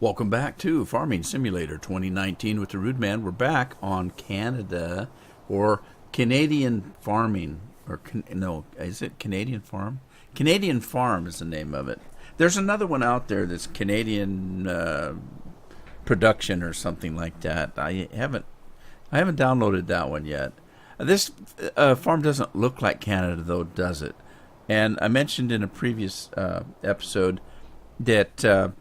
Welcome back to Farming Simulator 2019 with the Rude Man. We're back on Canada, or Canadian Farming, no, is it Canadian Farm? Canadian Farm is the name of it. There's another one out there that's Canadian Production or something like that. I haven't downloaded that one yet. This farm doesn't look like Canada though, does it? And I mentioned in a previous episode that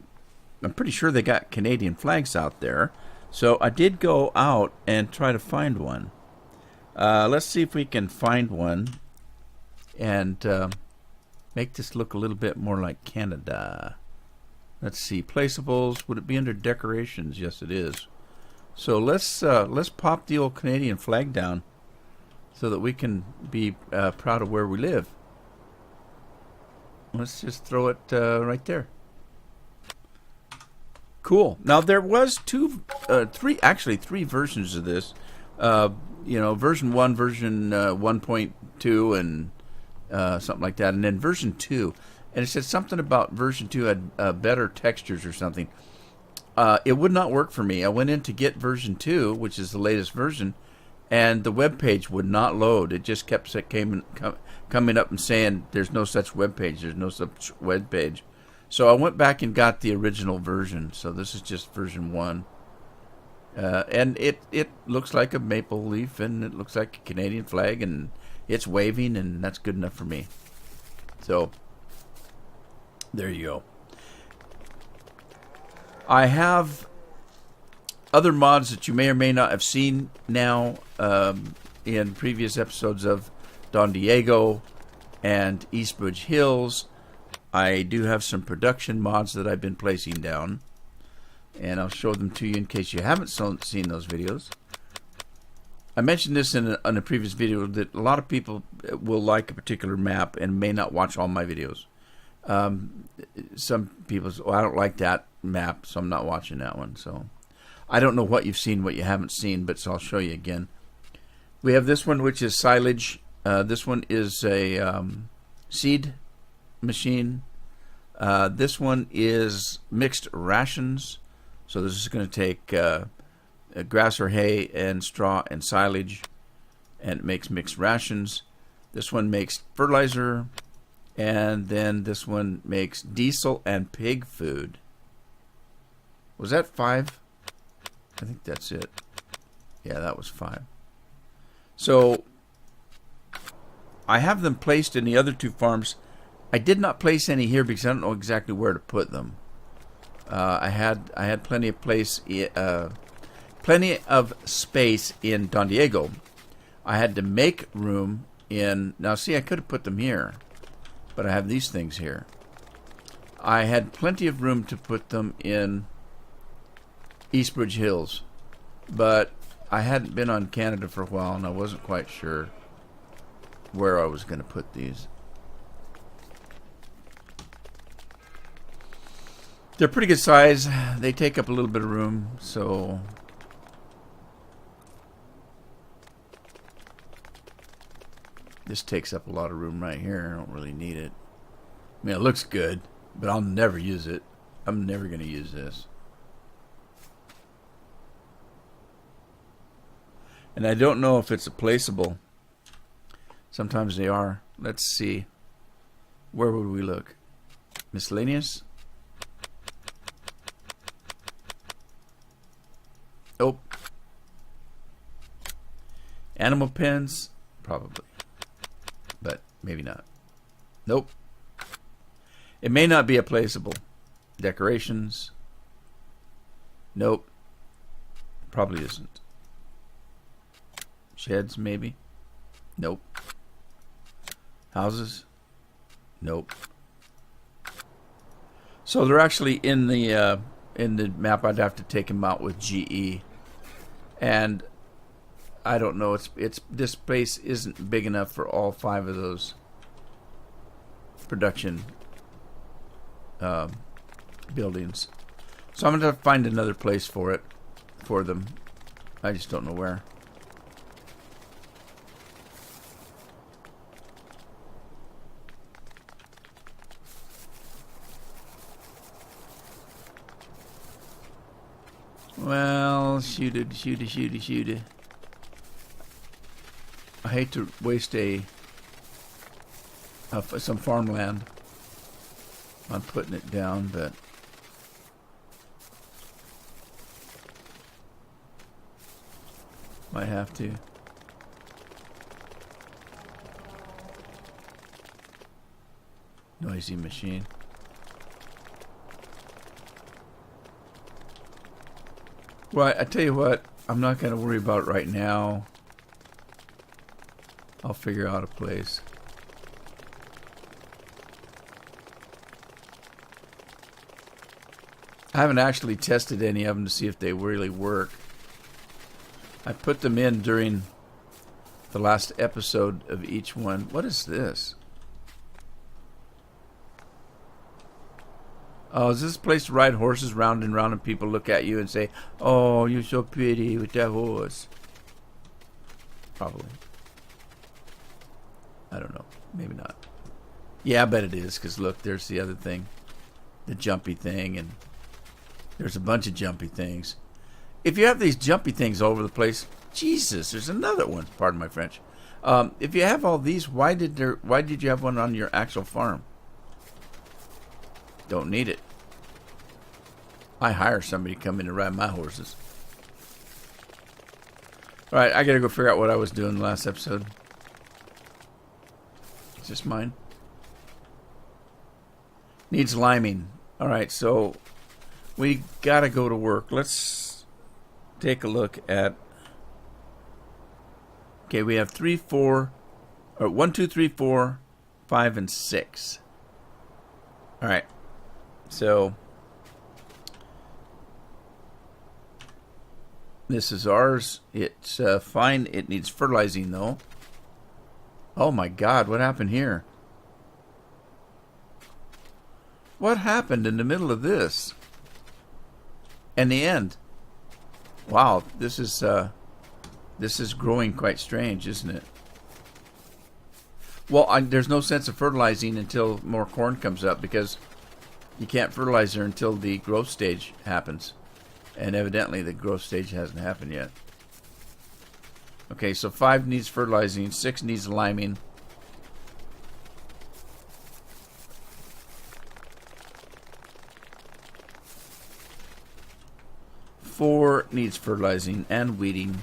I'm pretty sure they got Canadian flags out there. So I did go out and try to find one. Let's see if we can find one and make this look a little bit more like Canada. Let's see, placeables. Would it be under decorations? Yes, it is. So let's pop the old Canadian flag down so that we can be proud of where we live. Let's just throw it right there. Cool. Now there was three versions of this. Version 1, version 1.2, and something like that, and then version 2. And it said something about version 2 had better textures or something. It would not work for me. I went in to get version 2, which is the latest version, and the web page would not load. It just kept coming up and saying there's no such web page. There's no such web page. So I went back and got the original version. So this is just version 1. And it looks like a maple leaf, and it looks like a Canadian flag, and it's waving, and that's good enough for me. So there you go. I have other mods that you may or may not have seen now in previous episodes of Don Diego and Eastbridge Hills. I do have some production mods that I've been placing down, and I'll show them to you in case you haven't seen those videos. I mentioned this in a previous video that a lot of people will like a particular map and may not watch all my videos. Some people say, I don't like that map, so I'm not watching that one. So I don't know what you've seen, what you haven't seen, but so I'll show you again. We have this one, which is silage. This one is a seed machine. This one is mixed rations. So this is going to take grass or hay and straw and silage, and it makes mixed rations. This one makes fertilizer, and then this one makes diesel and pig food. Was that 5? I think that's it. Yeah, that was 5. So I have them placed in the other 2 farms. I did not place any here because I don't know exactly where to put them. I had plenty of space in Don Diego. I had to make room in. Now, see, I could have put them here, but I have these things here. I had plenty of room to put them in Eastbridge Hills, but I hadn't been on Canada for a while, and I wasn't quite sure where I was going to put these. They're pretty good size. They take up a little bit of room, so this takes up a lot of room right here. I don't really need it. I mean, it looks good, but I'll never use it. I'm never going to use this. And I don't know if it's a placeable. Sometimes they are. Let's see. Where would we look? Miscellaneous? Oh. Animal pens? Probably. But maybe not. Nope. It may not be a placeable. Decorations? Nope. Probably isn't. Sheds, maybe? Nope. Houses? Nope. So they're actually in the map. I'd have to take them out with GE. And I don't know. It's this space isn't big enough for all 5 of those production buildings. So I'm going to find another place for them. I just don't know where. Well, shoot it. I hate to waste some farmland on putting it down, but might have to. Noisy machine. Well, I tell you what, I'm not going to worry about it right now. I'll figure out a place. I haven't actually tested any of them to see if they really work. I put them in during the last episode of each one. What is this? Oh, is this place to ride horses round and round and people look at you and say, "Oh, you're so pretty with that horse"? Probably. I don't know. Maybe not. Yeah, I bet it is, because look, there's the other thing. The jumpy thing, and there's a bunch of jumpy things. If you have these jumpy things all over the place, Jesus, there's another one. Pardon my French. If you have all these, why did you have one on your actual farm? Don't need it. I hire somebody to come in to ride my horses. All right, I gotta go figure out what I was doing the last episode. Is this mine? Needs liming. All right, so we gotta go to work. Let's take a look at. Okay, we have 1, 2, 3, 4, 5, and 6. All right. So this is ours. It's fine. It needs fertilizing though. Oh my God, what happened here? What happened in the middle of this? And the end. Wow, this is growing quite strange, isn't it? Well, there's no sense of fertilizing until more corn comes up, because you can't fertilize her until the growth stage happens. And evidently the growth stage hasn't happened yet. Okay, so 5 needs fertilizing, 6 needs liming. Four needs fertilizing and weeding.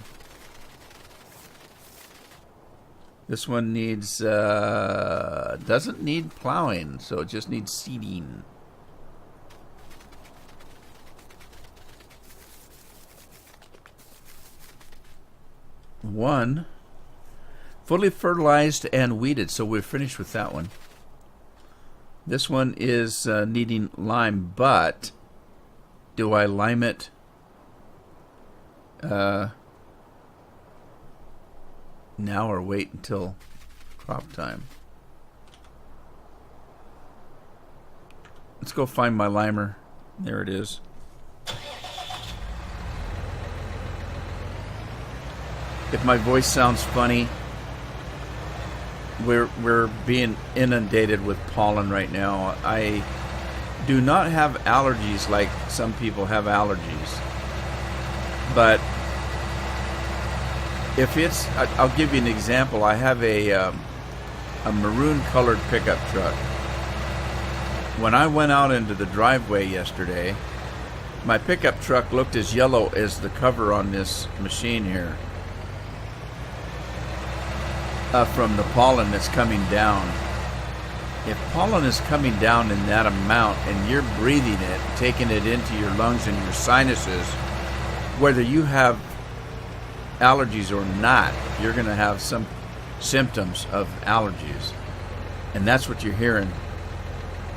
This one needs doesn't need plowing, so it just needs seeding. One fully fertilized and weeded, so we're finished with that one. This one is needing lime, but do I lime it now or wait until crop time? Let's go find my limer. There it is. If my voice sounds funny, we're being inundated with pollen right now. I do not have allergies like some people have allergies. But if it's, I'll give you an example. I have a maroon colored pickup truck. When I went out into the driveway yesterday, my pickup truck looked as yellow as the cover on this machine here. From the pollen that's coming down. If pollen is coming down in that amount and you're breathing it, taking it into your lungs and your sinuses, whether you have allergies or not, you're going to have some symptoms of allergies. And that's what you're hearing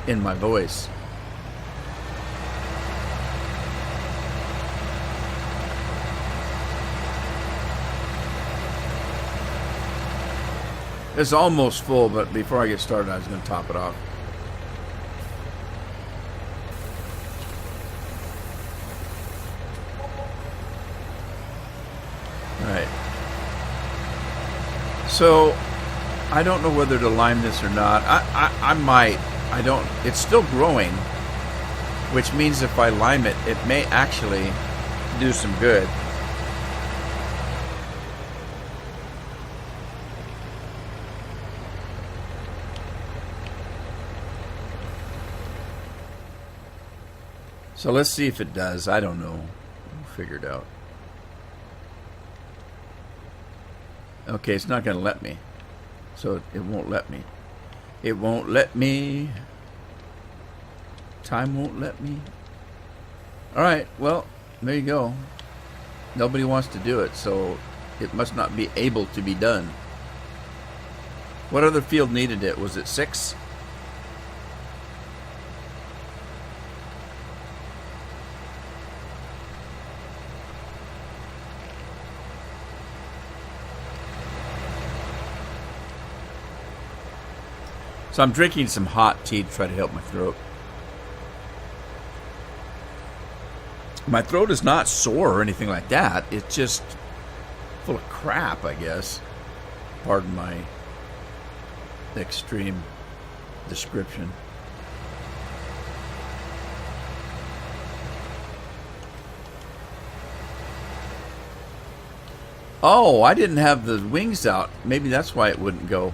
in my voice. It's almost full, but before I get started, I was going to top it off. Alright. So, I don't know whether to lime this or not. I might. I don't. It's still growing, which means if I lime it, it may actually do some good. So let's see if it does. I don't know. We'll figure it out. Okay, it's not going to let me. So it won't let me. It won't let me. Time won't let me. Alright, well, there you go. Nobody wants to do it, so it must not be able to be done. What other field needed it? Was it 6? So I'm drinking some hot tea to try to help my throat. My throat is not sore or anything like that. It's just full of crap, I guess. Pardon my extreme description. Oh, I didn't have the wings out. Maybe that's why it wouldn't go.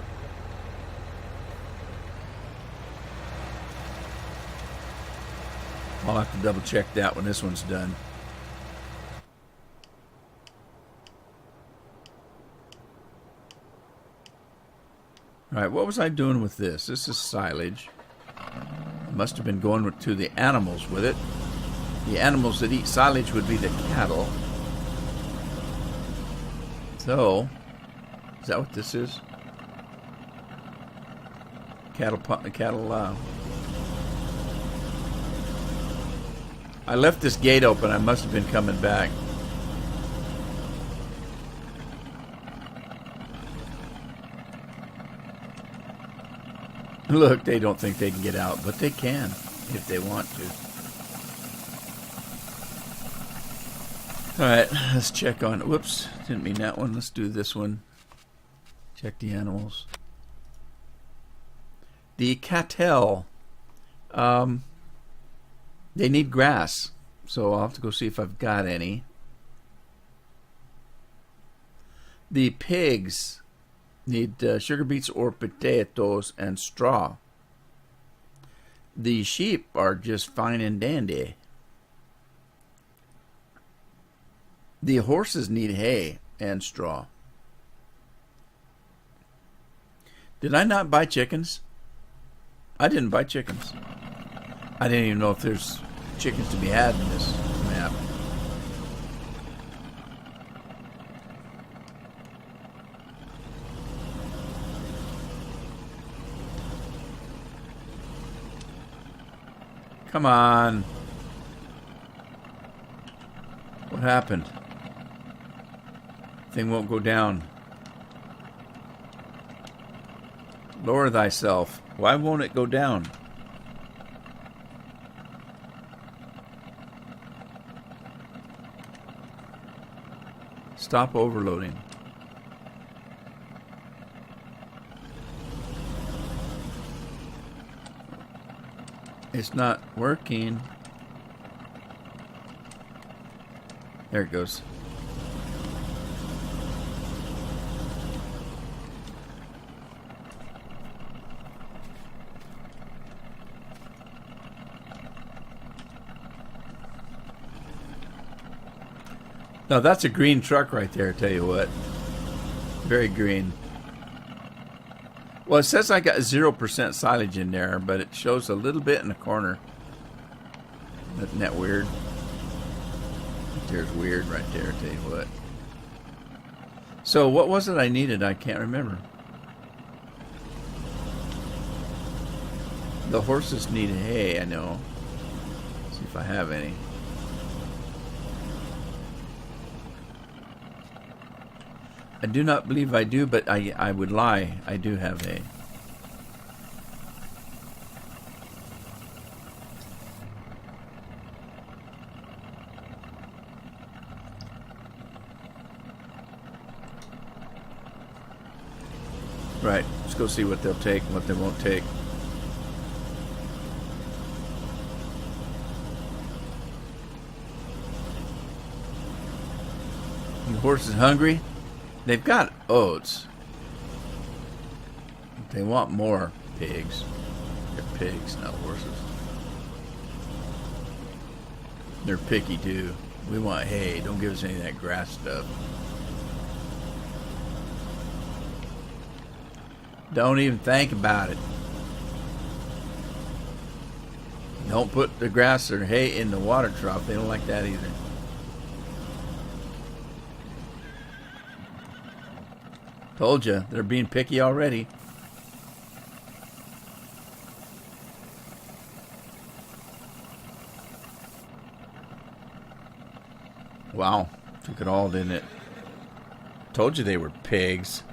I'll have to double check that when this one's done. Alright, what was I doing with this? This is silage. I must have been going to the animals with it. The animals that eat silage would be the cattle. So, is that what this is? Cattle. I left this gate open. I must have been coming back. Look, they don't think they can get out, but they can if they want to. Alright, let's check on... Whoops, didn't mean that one. Let's do this one. Check the animals. The cattle. They need grass, so I'll have to go see if I've got any. The pigs need sugar beets or potatoes and straw. The sheep are just fine and dandy. The horses need hay and straw. Did I not buy chickens? I didn't buy chickens. I didn't even know if there's chickens to be had in this map. Come on. What happened? Thing won't go down. Lower thyself. Why won't it go down? Stop overloading. It's not working. There it goes. Now that's a green truck right there, I tell you what. Very green. Well, it says I got 0% silage in there, but it shows a little bit in the corner. Isn't that weird? There's weird right there, I tell you what. So what was it I needed? I can't remember. The horses need hay, I know. Let's see if I have any. I do not believe I do, but I would lie. I do have hay. Right, let's go see what they'll take and what they won't take. The horse is hungry. They've got oats. They want more pigs. They're pigs, not horses. They're picky too. We want hay. Don't give us any of that grass stuff. Don't even think about it. Don't put the grass or hay in the water trough. They don't like that either. Told you, they're being picky already. Wow, took it all, didn't it? Told you they were pigs.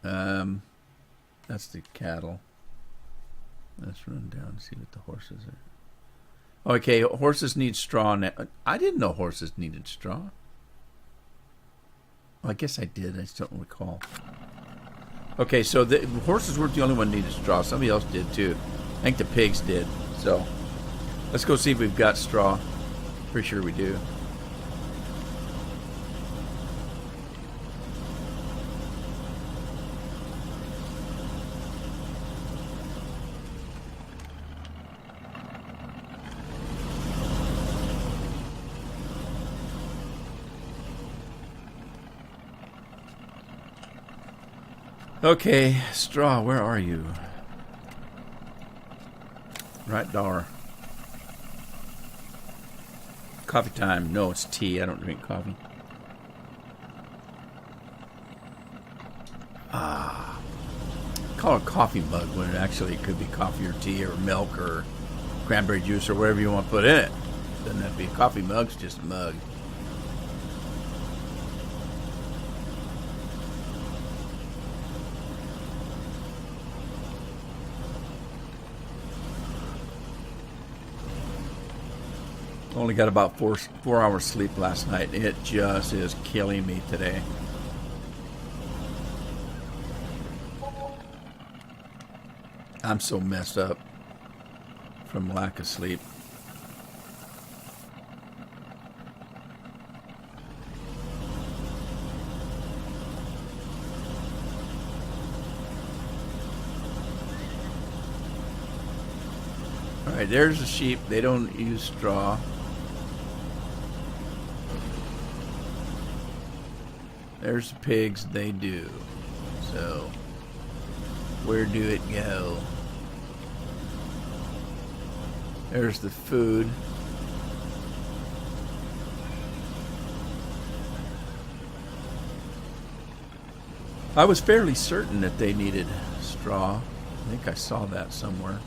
That's the cattle. Let's run down and see what the horses are. Okay, horses need straw now. I didn't know horses needed straw. Well, I guess I did. I just don't recall. Okay, so the horses weren't the only one needed straw. Somebody else did too. I think the pigs did. So let's go see if we've got straw. Pretty sure we do. Okay, straw, where are you? Right there. Coffee time. No, it's tea. I don't drink coffee. Call it a coffee mug when it actually could be coffee or tea or milk or cranberry juice or whatever you want to put in it. Doesn't have to be a coffee mug, it's just a mug. Only got about four hours sleep last night. It just is killing me today. I'm so messed up from lack of sleep. All right, there's the sheep. They don't use straw. There's the pigs, they do. So, where do it go? There's the food. I was fairly certain that they needed straw. I think I saw that somewhere.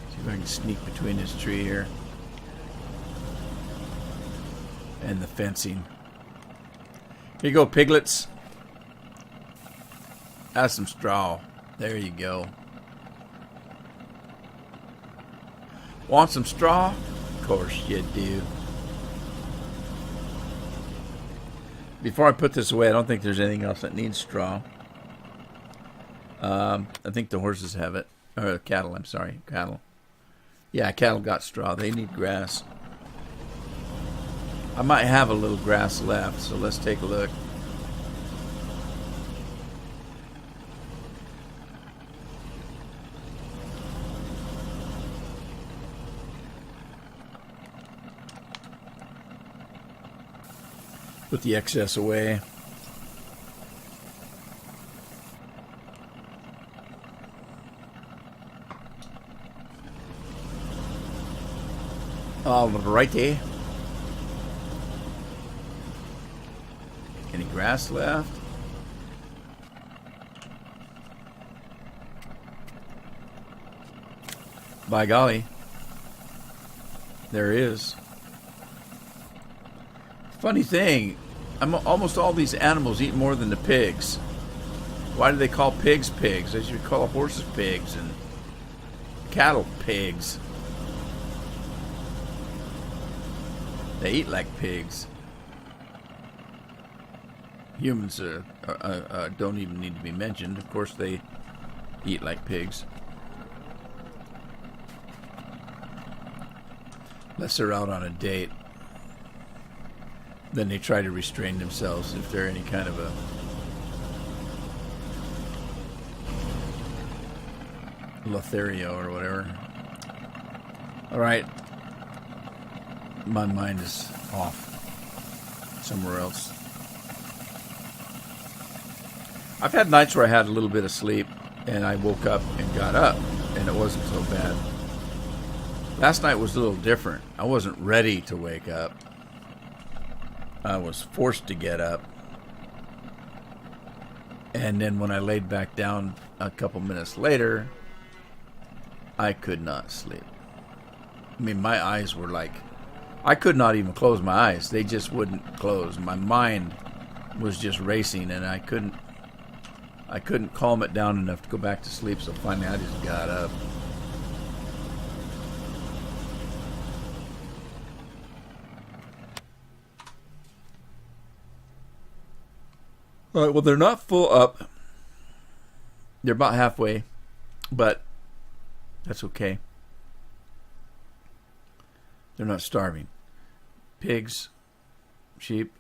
See if I can sneak between this tree here and the fencing. Here you go, piglets. Have some straw. There you go. Want some straw? Of course you do. Before I put this away, I don't think there's anything else that needs straw. I think the horses have it. Or cattle, I'm sorry. Cattle. Yeah, cattle got straw. They need grass. I might have a little grass left, so let's take a look. Put the excess away. All righty. Any grass left? By golly. There is. Funny thing, almost all these animals eat more than the pigs. Why do they call pigs pigs? They should call horses pigs and cattle pigs. They eat like pigs. Humans don't even need to be mentioned. Of course, they eat like pigs. Unless they're out on a date. Then they try to restrain themselves if they're any kind of a Lothario or whatever. Alright. My mind is off somewhere else. I've had nights where I had a little bit of sleep and I woke up and got up and it wasn't so bad. Last night was a little different. I wasn't ready to wake up. I was forced to get up. And then when I laid back down a couple minutes later, I could not sleep. I mean, my eyes were like, I could not even close my eyes. They just wouldn't close. My mind was just racing, and I couldn't calm it down enough to go back to sleep. So finally, I just got up. All right. Well, they're not full up. They're about halfway, but that's okay. They're not starving. Pigs, sheep,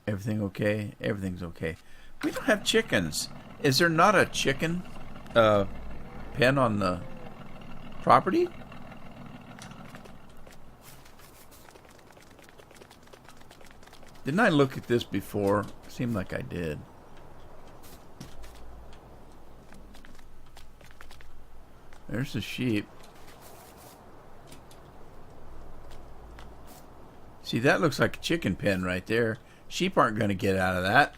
everything okay? Everything's okay. We don't have chickens. Is there not a chicken pen on the property? Didn't I look at this before? Seemed like I did. There's the sheep. See, that looks like a chicken pen right there. Sheep aren't going to get out of that.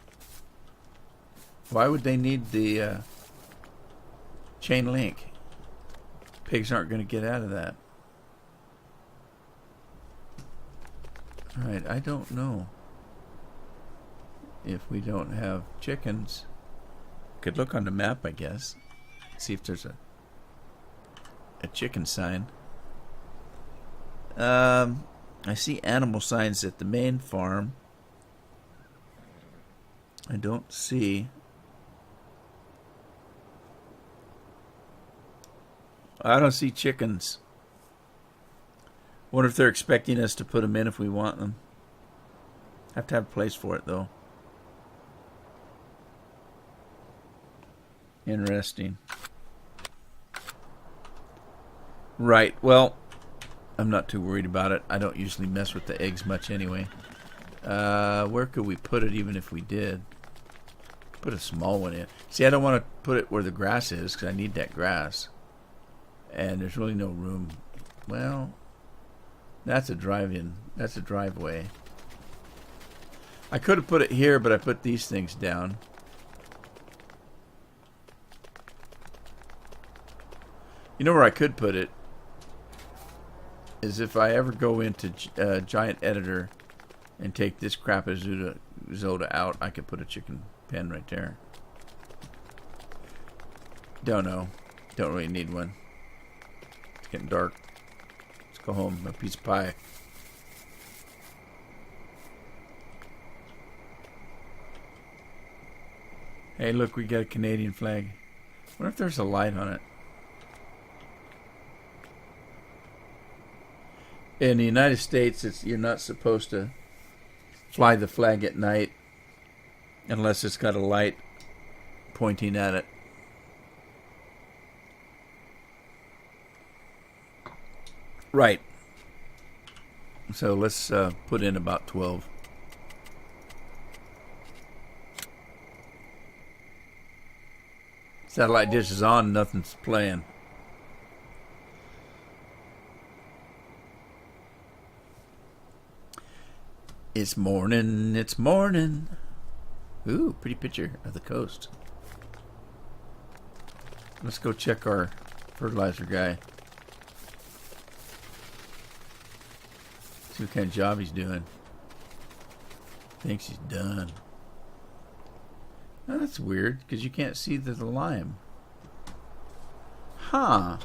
Why would they need the chain link? Pigs aren't going to get out of that. All right, I don't know if we don't have chickens. Could look on the map, I guess. See if there's a chicken sign. I see animal signs at the main farm. I don't see. I don't see chickens. Wonder if they're expecting us to put them in if we want them. Have to have a place for it, though. Interesting. Right, well, I'm not too worried about it. I don't usually mess with the eggs much anyway. Where could we put it even if we did? Put a small one in. See, I don't want to put it where the grass is because I need that grass. And there's really no room. Well, that's a drive-in. That's a driveway. I could have put it here, but I put these things down. You know where I could put it? Is if I ever go into Giant Editor and take this Crapazoda out, I could put a chicken pen right there. Don't know. Don't really need one. It's getting dark. Let's go home. A piece of pie. Hey, look, we got a Canadian flag. I wonder if there's a light on it. In the United States, you're not supposed to fly the flag at night unless it's got a light pointing at it. Right. So let's put in about 12. Satellite dish is on, nothing's playing. It's morning, it's morning. Ooh, pretty picture of the coast. Let's go check our fertilizer guy. See what kind of job he's doing. Thinks he's done. Oh, that's weird, because you can't see the lime. Huh.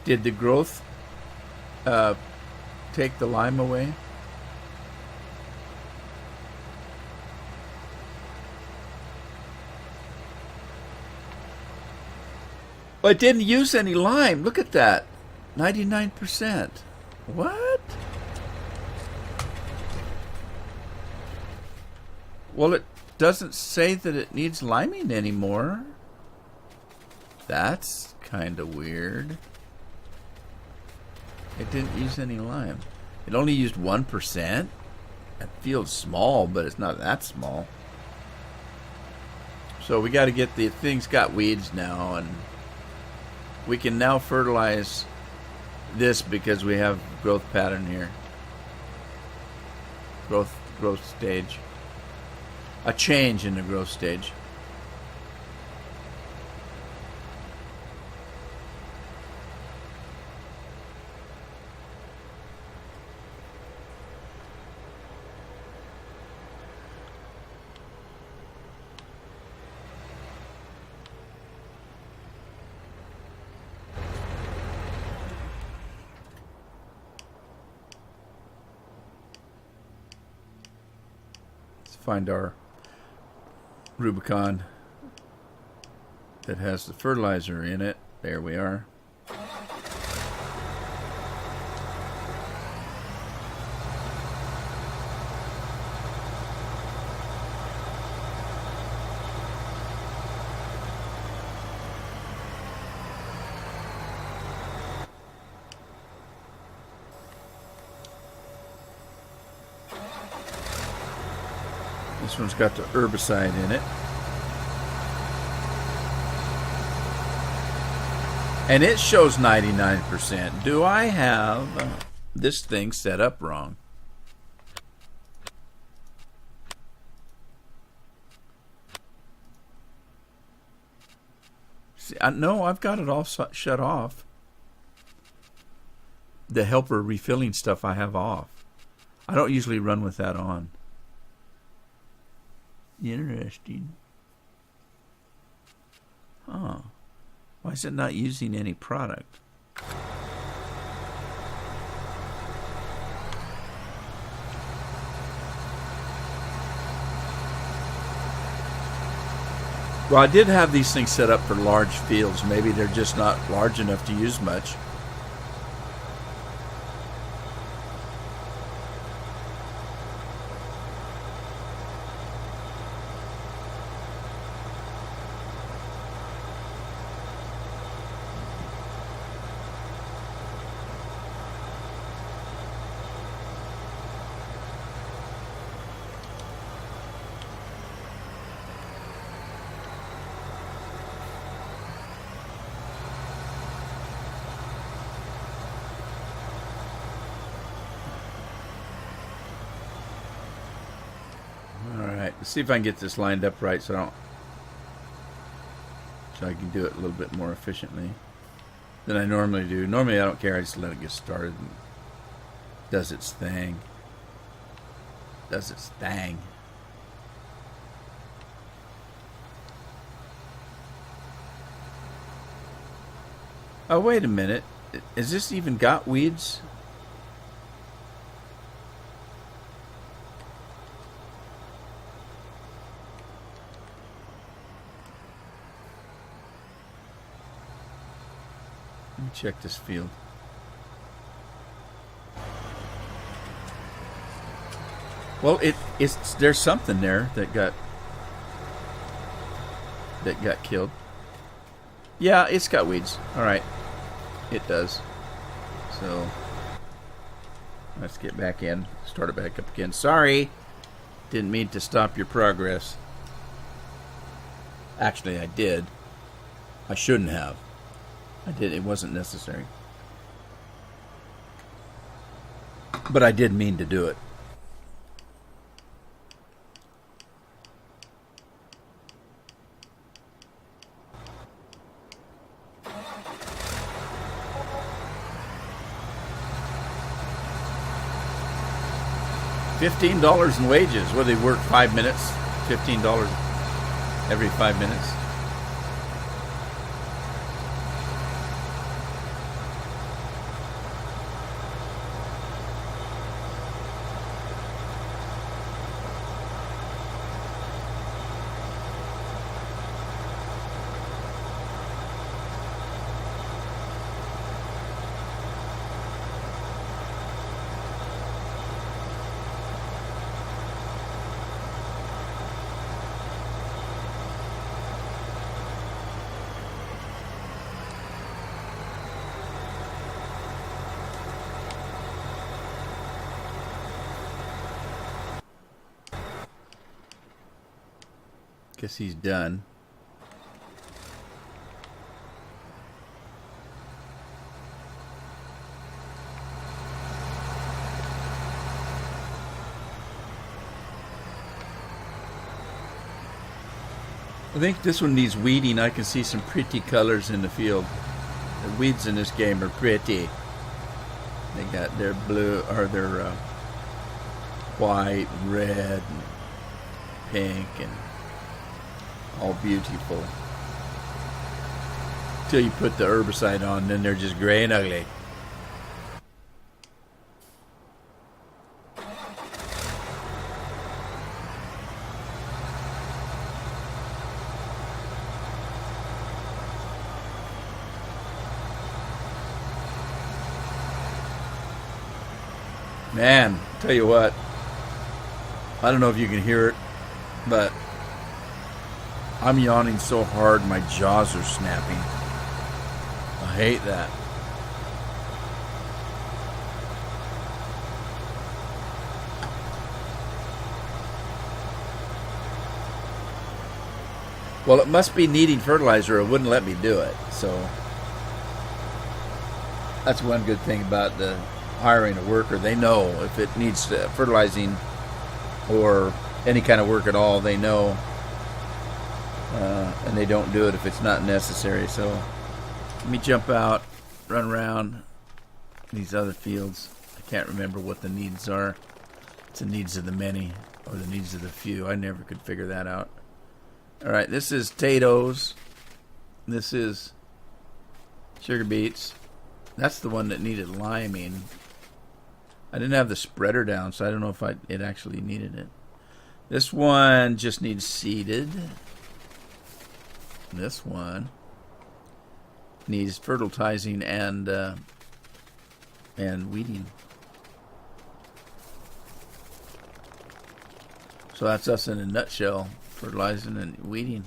Did the growth take the lime away? Well, it didn't use any lime. Look at that. 99%. What? Well, it doesn't say that it needs liming anymore. That's kind of weird. It didn't use any lime. It only used 1%. It feels small, but it's not that small. So we got to get the thing's got weeds now, and we can now fertilize this because we have growth pattern here. Growth stage. A change in the growth stage. Find our Rubicon that has the fertilizer in it. There we are. This one's got the herbicide in it. And it shows 99%. Do I have this thing set up wrong? See, no, I've got it all shut off. The helper refilling stuff I have off. I don't usually run with that on. Interesting. Huh. Why is it not using any product? Well, I did have these things set up for large fields. Maybe they're just not large enough to use much. Let's see if I can get this lined up right so I can do it a little bit more efficiently than I normally do. Normally I don't care, I just let it get started and does its thing. Does its thing. Oh, wait a minute. Has this even got weeds? Let me check this field. Well, there's something there that got killed. Yeah, it's got weeds. All right, it does. So let's get back in. Start it back up again. Sorry, didn't mean to stop your progress. Actually, I did. I shouldn't have. I did. It wasn't necessary. But I did mean to do it. $15 in wages. Where they work 5 minutes, $15 every 5 minutes. Guess he's done. I think this one needs weeding. I can see some pretty colors in the field. The weeds in this game are pretty. They got their blue, or their white, red, and pink, and all beautiful. Till you put the herbicide on, then they're just gray and ugly. Man, tell you what, I don't know if you can hear it, but I'm yawning so hard my jaws are snapping. I hate that. Well, it must be needing fertilizer. It wouldn't let me do it. So that's one good thing about the hiring a worker. They know if it needs fertilizing or any kind of work at all, they know, and they don't do it if it's not necessary. So let me jump out, run around these other fields. I can't remember what the needs are. It's the needs of the many or the needs of the few. I never could figure that out. All right, this is potatoes. This is sugar beets. That's the one that needed liming. I didn't have the spreader down, so I don't know if it actually needed it. This one just needs seeded. This one needs fertilizing and weeding. So that's us in a nutshell: fertilizing and weeding.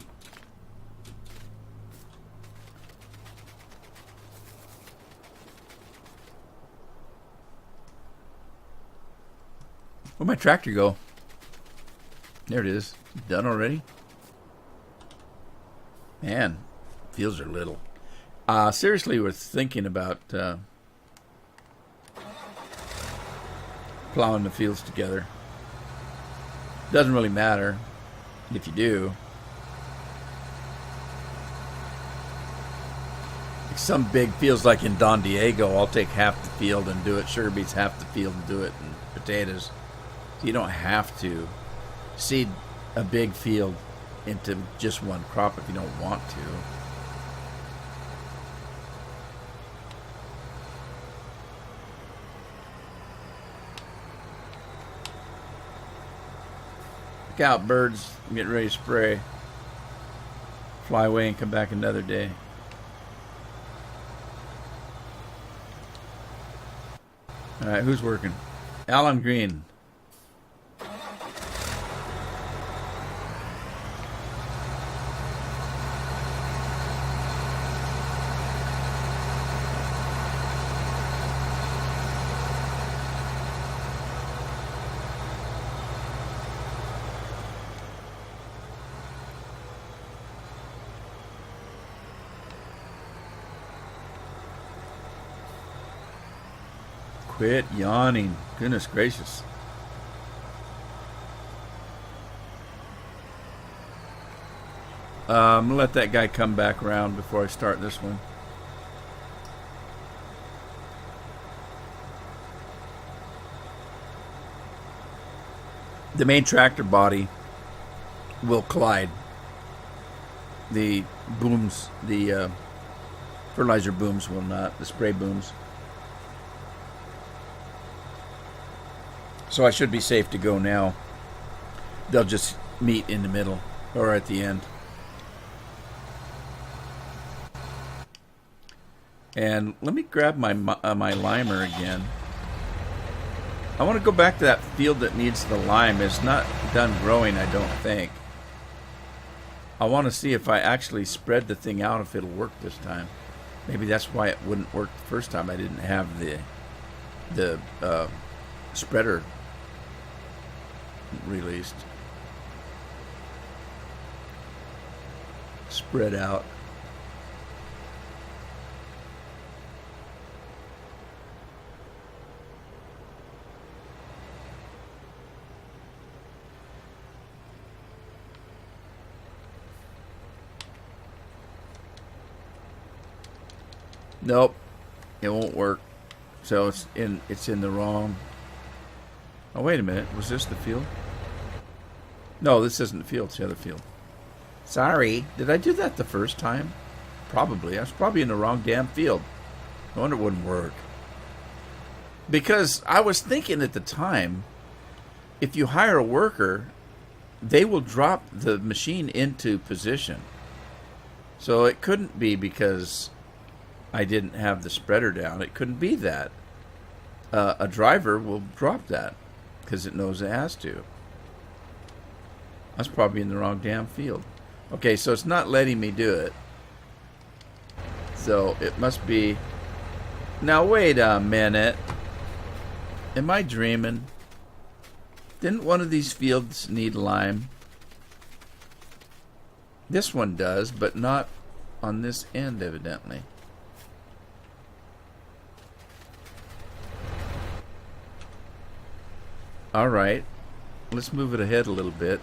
Where'd my tractor go? There it is. Done already? Man, fields are little. Seriously, we're thinking about plowing the fields together. Doesn't really matter if you do. Some big fields like in Don Diego, I'll take half the field and do it. Sugar beets half the field and do it. And potatoes. So you don't have to seed a big field into just one crop if you don't want to. Look out, birds. I'm getting ready to spray. Fly away and come back another day. Alright, who's working? Alan Green. Quit yawning. Goodness gracious. I'm going to let that guy come back around before I start this one. The main tractor body will collide. The booms, the fertilizer booms will not. The spray booms. So I should be safe to go now. They'll just meet in the middle or at the end. And let me grab my limer again. I want to go back to that field that needs the lime. It's not done growing, I don't think. I want to see if I actually spread the thing out, if it'll work this time. Maybe that's why it wouldn't work the first time. I didn't have the spreader released. spread out. Nope, it won't work. So it's in the wrong. Oh, wait a minute. Was this the field? No, this isn't the field. It's the other field. Sorry. Did I do that the first time? Probably. I was probably in the wrong damn field. No wonder it wouldn't work. Because I was thinking at the time, if you hire a worker, they will drop the machine into position. So it couldn't be because I didn't have the spreader down. It couldn't be that. A driver will drop that because it knows it has to. I was probably in the wrong damn field. Okay, so it's not letting me do it. So it must be... Now wait a minute. Am I dreaming? Didn't one of these fields need lime? This one does, but not on this end, evidently. Alright. Let's move it ahead a little bit.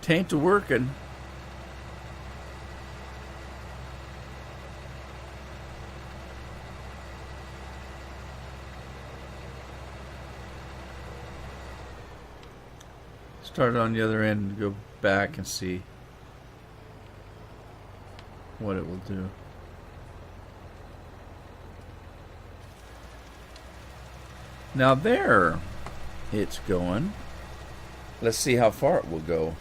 Tain't a working. Start on the other end and go back and see what it will do. Now there it's going. Let's see how far it will go.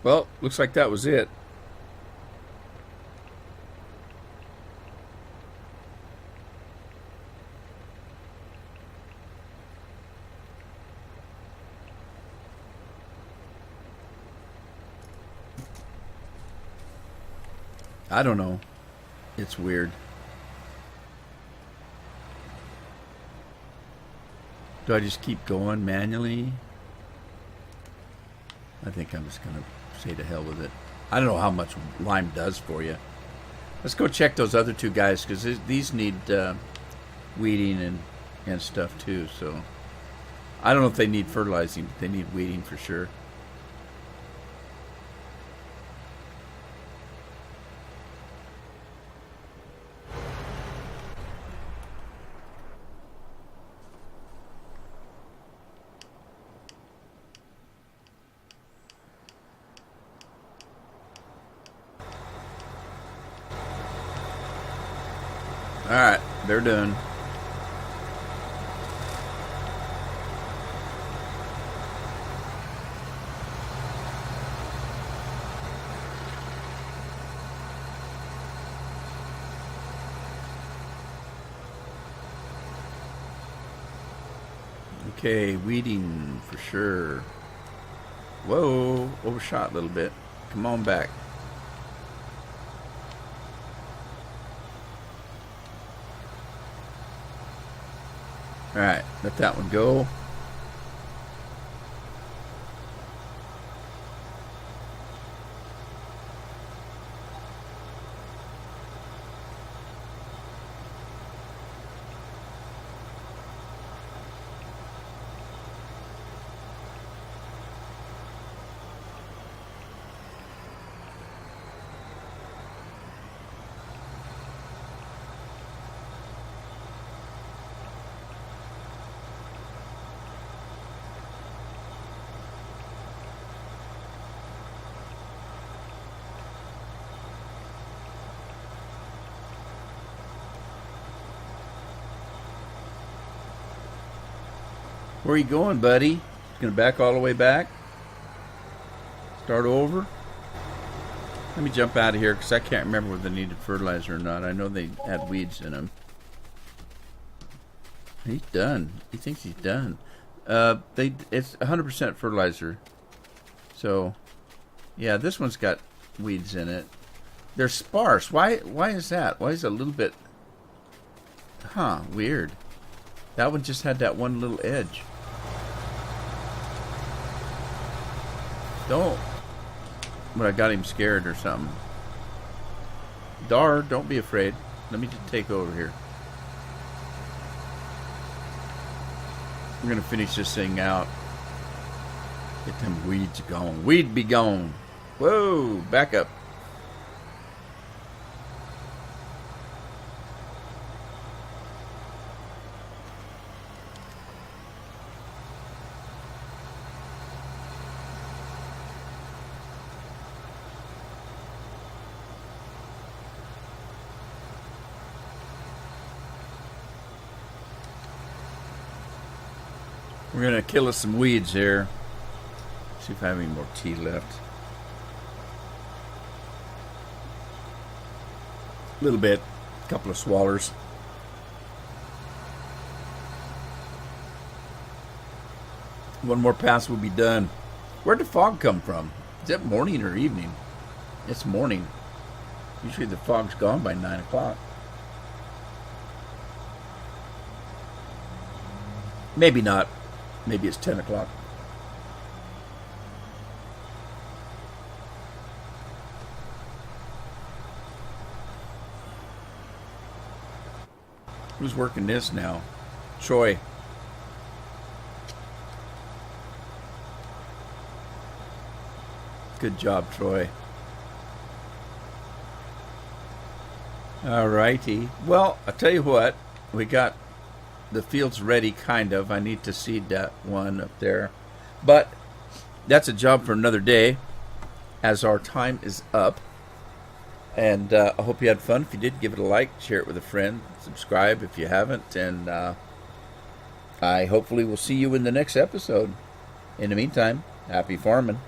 Well, looks like that was it. I don't know. It's weird. Do I just keep going manually? I think I'm just going to say to hell with it. I don't know how much lime does for you. Let's go check those other two guys because these need weeding and stuff too. So I don't know if they need fertilizing, but they need weeding for sure. Alright, they're done. Okay, weeding for sure. Whoa, overshot a little bit. Come on back. All right, let that one go. Where are you going, buddy? Gonna back all the way back? Start over? Let me jump out of here because I can't remember whether they needed fertilizer or not. I know they had weeds in them. He's done. He thinks he's done. It's 100% fertilizer. So, yeah, this one's got weeds in it. They're sparse. Why is that? Why is it a little bit... Huh, weird. That one just had that one little edge. Don't. But I got him scared or something. Dar, don't be afraid. Let me just take over here. We're going to finish this thing out. Get them weeds gone. Weed be gone. Whoa, back up. We're going to kill us some weeds here. See if I have any more tea left. A little bit. A couple of swallers. One more pass will be done. Where'd the fog come from? Is that morning or evening? It's morning. Usually the fog's gone by 9 o'clock. Maybe not. Maybe it's 10 o'clock. Who's working this now? Troy. Good job, Troy. All righty. Well, I'll tell you what. We got the field's ready, kind of. I need to seed that one up there. But that's a job for another day, as our time is up. And I hope you had fun. If you did, give it a like, share it with a friend, subscribe if you haven't, and I hopefully will see you in the next episode. In the meantime, happy farming.